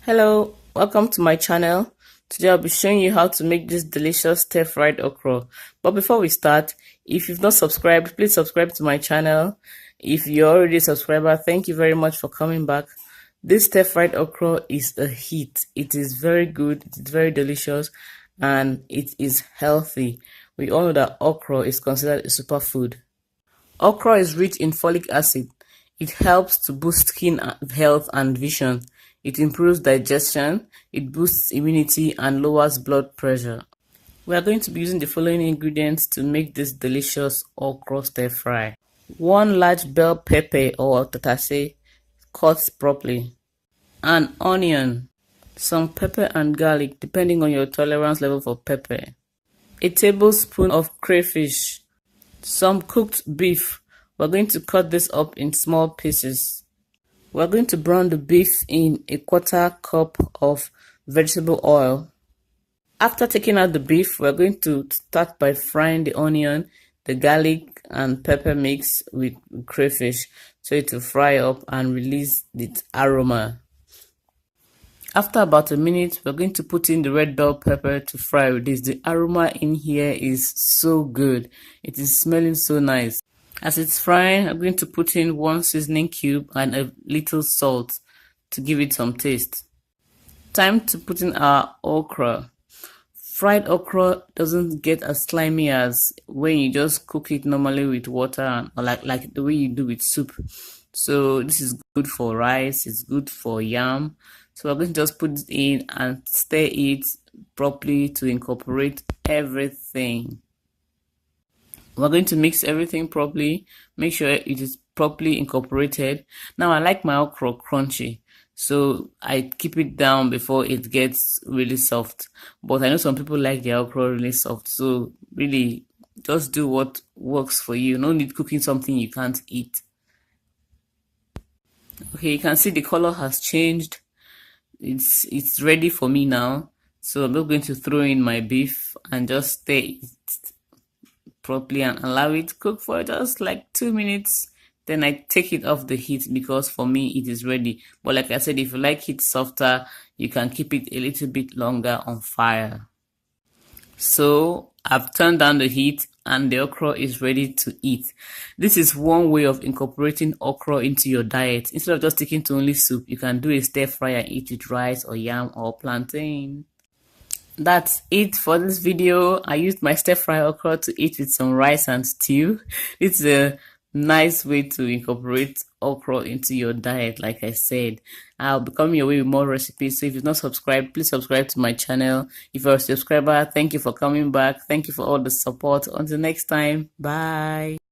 Hello, welcome to my channel. Today I'll be showing you how to make this delicious stir-fried okra. But before we start, if you've not subscribed, please subscribe to my channel. If you're already a subscriber, thank you very much for coming back. This stir-fried okra is a hit. It is very good, it's very delicious, and it is healthy. We all know that okra is considered a superfood. Okra is rich in folic acid. It helps to boost skin health and vision. It improves digestion, it boosts immunity and lowers blood pressure. We are going to be using the following ingredients to make this delicious okra stir fry. 1 large bell pepper or tatase cut properly. An onion. Some pepper and garlic depending on your tolerance level for pepper. A tablespoon of crayfish. Some cooked beef. We're going to cut this up in small pieces. We're going to brown the beef in a 1/4 cup of vegetable oil. After taking out the beef, we're going to start by frying the onion, the garlic and pepper mix with crayfish so it will fry up and release its aroma. After about a minute, we're going to put in the red bell pepper to fry with this. The aroma in here is so good. It is smelling so nice. As it's frying, I'm going to put in 1 seasoning cube and a little salt to give it some taste. Time to put in our okra. Fried okra doesn't get as slimy as when you just cook it normally with water or like the way you do with soup. So this is good for rice, it's good for yam. So we're going to just put it in and stir it properly to incorporate everything. We're going to mix everything properly, make sure it is properly incorporated. Now I like my okra crunchy, so I keep it down before it gets really soft. But I know some people like their okra really soft, so really just do what works for you. No need cooking something you can't eat. Okay, you can see the color has changed. It's ready for me now. So I'm just going to throw in my beef and just stir it properly and allow it to cook for just like 2 minutes. Then I take it off the heat because for me it is ready. But like I said, if you like it softer, you can keep it a little bit longer on fire. So I've turned down the heat and the okra is ready to eat. This is one way of incorporating okra into your diet. Instead of just sticking to only soup, you can do a stir fry and eat with rice or yam or plantain. That's it for this video. I used my stir fry okra to eat with some rice and stew. It's a nice way to incorporate okra into your diet. Like I said, I'll be coming your way with more recipes. So if you've not subscribed, please subscribe to my channel. If you're a subscriber, thank you for coming back. Thank you for all the support. Until next time, bye.